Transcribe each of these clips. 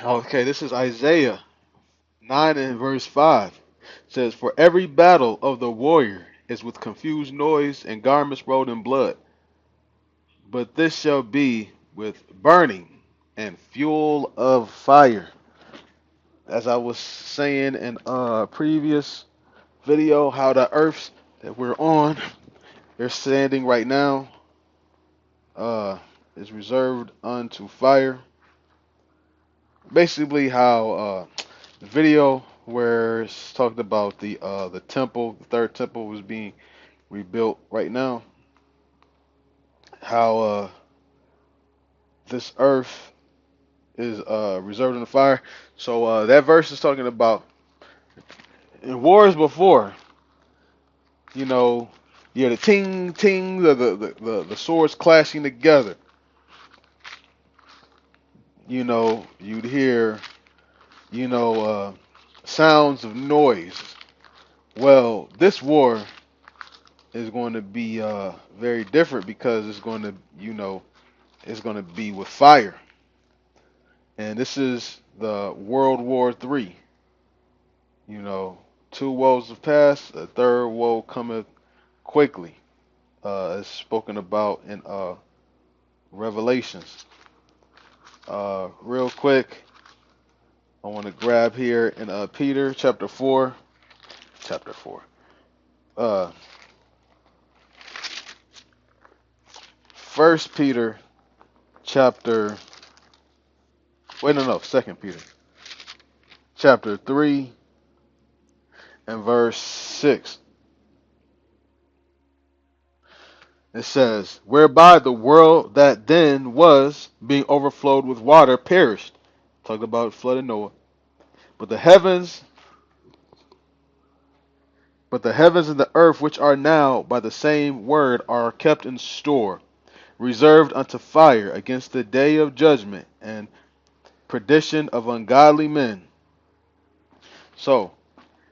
Okay, this is Isaiah 9 and verse 5. It says, "For every battle of the warrior is with confused noise and garments rolled in blood, but this shall be with burning and fuel of fire." As I was saying in a previous video, how the earths that we're on, they're standing right now, uh, is reserved unto fire. Basically, how the video where it's talked about the temple, the third temple was being rebuilt right now. How this earth is reserved in the fire. So that verse is talking about in wars before, you know, yeah, the ting ting, the swords clashing together. You'd hear, you know, sounds of noise. Well, this war is going to be very different because it's going to, it's going to be with fire. And this is the World War III. You know, two woes have passed, a third woe cometh quickly. It's spoken about in Revelations. Real quick, I want to grab here in Peter chapter 4. Chapter 4. Uh, First Peter chapter. Wait, no, no. Second Peter chapter 3 and verse 6. It says, "Whereby the world that then was, being overflowed with water, perished." Talked about flood of Noah. But the heavens, but the heavens and the earth, which are now by the same word, are kept in store, reserved unto fire against the day of judgment and perdition of ungodly men. So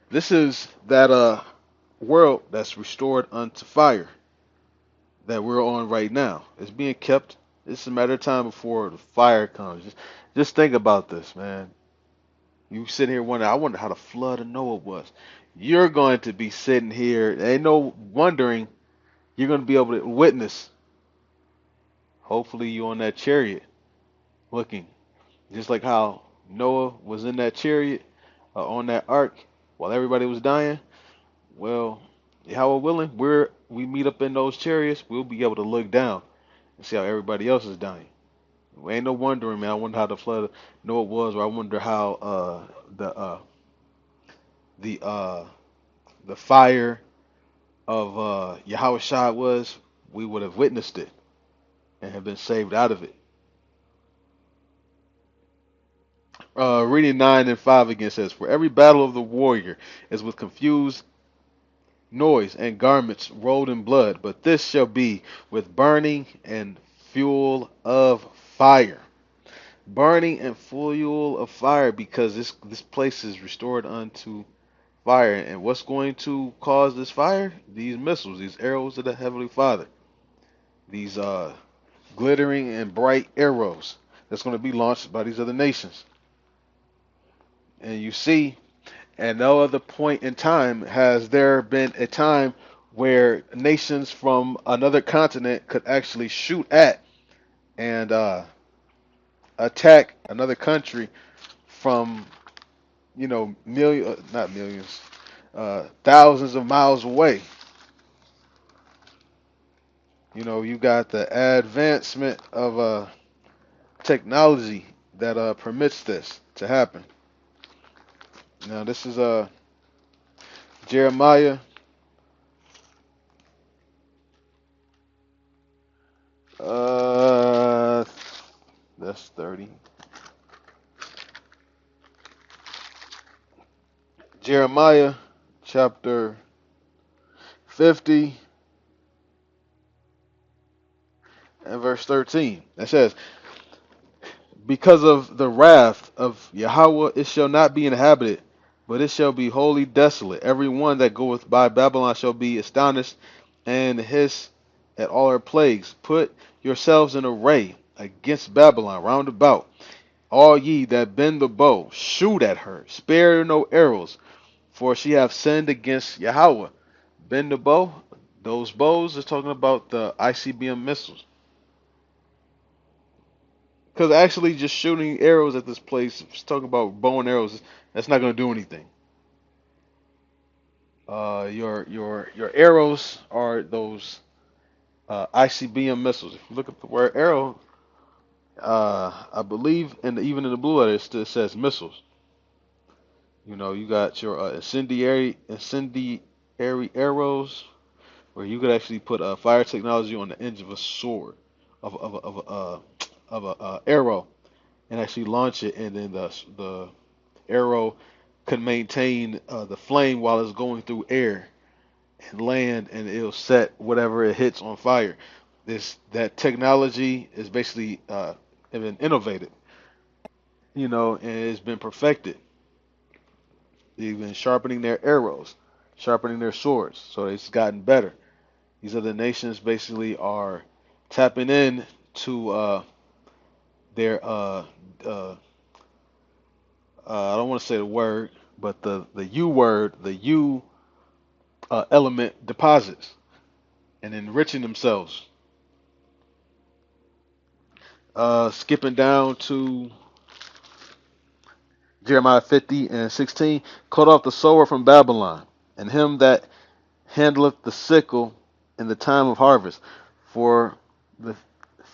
this is that world that's restored unto fire that we're on right now. It's being kept. It's a matter of time before the fire comes. Just think about this, man. You sitting here wondering, I wonder how the flood of Noah was. You're going to be sitting here, ain't no wondering, you're going to be able to witness. Hopefully, you on that chariot looking. Just like how Noah was in that chariot, on that ark, while everybody was dying. Well, how we're willing, we meet up in those chariots, we'll be able to look down and see how everybody else is dying. Ain't no wondering, man. I wonder how the flood of Noah was, or I wonder how the uh, the uh, the fire of Yahushua was. We would have witnessed it and have been saved out of it. Reading 9 and 5 again says, "For every battle of the warrior is with confused noise and garments rolled in blood, but this shall be with burning and fuel of fire." Burning and fuel of fire, because this place is restored unto fire. And what's going to cause this fire? These missiles, these arrows of the Heavenly Father. These glittering and bright arrows that's going to be launched by these other nations. And you see, at no other point in time has there been a time where nations from another continent could actually shoot at and attack another country from, not millions, thousands of miles away. You got the advancement of technology that permits this to happen. Now this is Jeremiah, uh that's 30. Jeremiah chapter 50 and verse 13. It says, "Because of the wrath of Yahweh it shall not be inhabited, but it shall be wholly desolate. Every one that goeth by Babylon shall be astonished and hiss at all her plagues. Put yourselves in array against Babylon round about. All ye that bend the bow, shoot at her, spare no arrows, for she hath sinned against Yahweh. Bend the bow. Those bows is talking about the ICBM missiles. Because actually, just shooting arrows at this place, it's talking about bow and arrows. That's not going to do anything. Your arrows are those ICBM missiles. If you look at the word arrow, I believe, and even in the blue letter, it still says missiles. You know, you got your incendiary arrows, where you could actually put fire technology on the edge of a sword, of a arrow, and actually launch it, and then the arrow could maintain the flame while it's going through air and land, and it'll set whatever it hits on fire. This that technology is basically been innovated, you know, and it's been perfected. They've been sharpening their arrows, sharpening their swords, so it's gotten better. These other nations basically are tapping in to their uh, I don't want to say the word, but the U word, the U element deposits and enriching themselves. Skipping down to Jeremiah 50 and 16, cut off the sower from Babylon, and him that handleth the sickle in the time of harvest, for the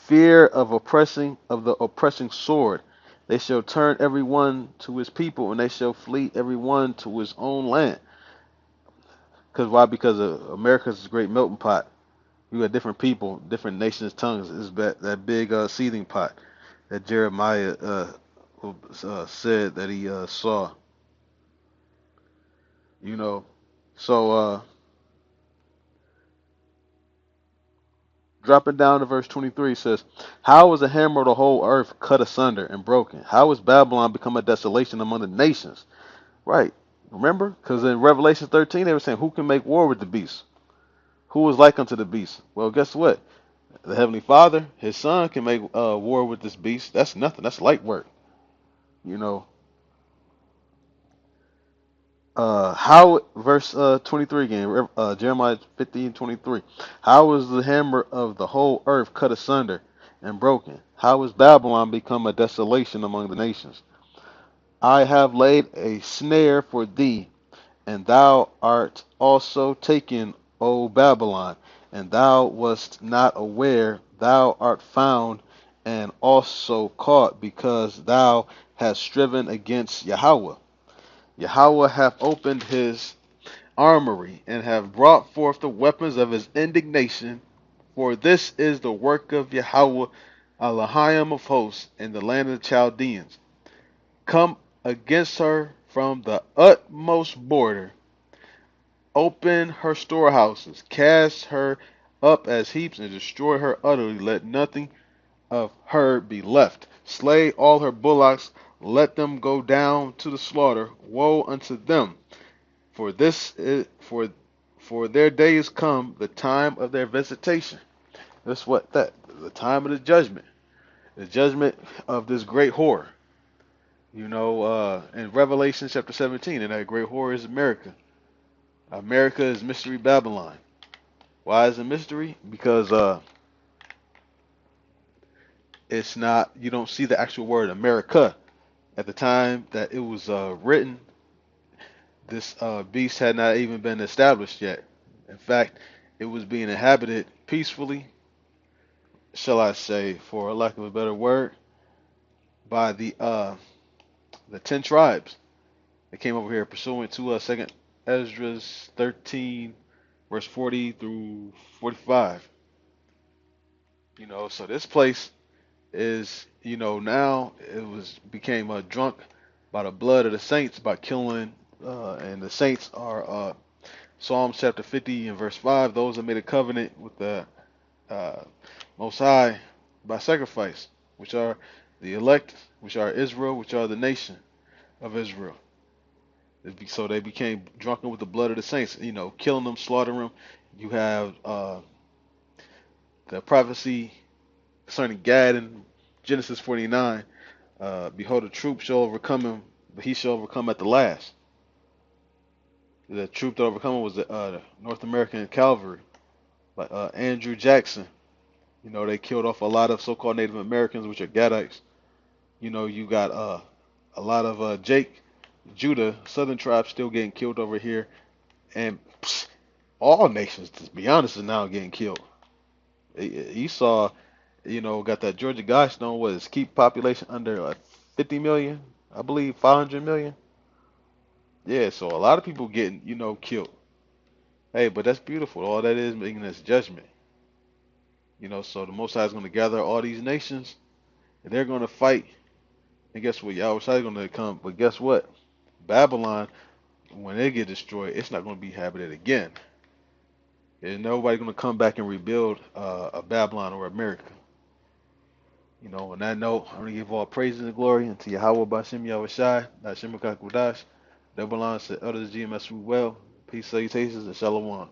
fear of the oppressing sword. They shall turn every one to his people, and they shall flee every one to his own land. Because why? Because America's a great melting pot. You got different people, different nations' tongues. It's that big seething pot that Jeremiah said that he saw. You know, so dropping down to verse 23 says, "How is the hammer of the whole earth cut asunder and broken? How is Babylon become a desolation among the nations?" Right. Remember? Because in Revelation 13 they were saying, "Who can make war with the beast? Who is like unto the beast?" Well, guess what? The Heavenly Father, His Son, can make war with this beast. That's nothing. That's light work. You know, how verse 23 again, Jeremiah 50 and 23. How is the hammer of the whole earth cut asunder and broken? How is Babylon become a desolation among the nations? I have laid a snare for thee, and thou art also taken, O Babylon, and thou wast not aware. Thou art found and also caught, because thou hast striven against Yahweh. Yahweh hath opened his armory, and have brought forth the weapons of his indignation. For this is the work of Yahweh, Elohim of hosts, in the land of the Chaldeans. Come against her from the utmost border. Open her storehouses, cast her up as heaps, and destroy her utterly. Let nothing of her be left. Slay all her bullocks, let them go down to the slaughter. Woe unto them! For this is for their day is come, the time of their visitation. That's what that the time of the judgment of this great whore. You know, in Revelation chapter 17, and that great whore is America. America is mystery Babylon. Why is it mystery? Because it's not. You don't see the actual word America at the time that it was written. This beast had not even been established yet. In fact, it was being inhabited peacefully, shall I say, for lack of a better word, by the 10 tribes that came over here pursuant to Second Esdras 13, verse 40 through 45. You know, so this place is, you know, now it was became drunk by the blood of the saints by killing, and the saints are Psalms chapter 50 and verse 5. Those that made a covenant with the uh, Most High by sacrifice, which are the elect, which are Israel, which are the nation of Israel. So they became drunken with the blood of the saints, you know, killing them, slaughtering them. You have the prophecy concerning Gad in Genesis 49. Behold, the troop shall overcome him, but he shall overcome at the last. The troop that overcome him was the North American cavalry, like Andrew Jackson. You know, they killed off a lot of so-called Native Americans, which are Gadites. You know, you got a lot of Judah, Southern tribes still getting killed over here, and all nations, to be honest, is now getting killed. Esau, you know, got that Georgia Guidestone was keep population under like 50 million, I believe 500 million. Yeah, so a lot of people getting, you know, killed. Hey, but that's beautiful. All that is making this judgment. You know, so the Most High is going to gather all these nations, and they're going to fight. And guess what? Yahweh Shai is going to come. But guess what? Babylon, when they get destroyed, it's not going to be inhabited again. There's nobody going to come back and rebuild a Babylon or America. You know, on that note, I'm going to give all praises and glory unto Yahweh Bashem Yahweh Shai, Hashem Kudash. That belongs to Elders GMS well. Peace, salutations, and shalom.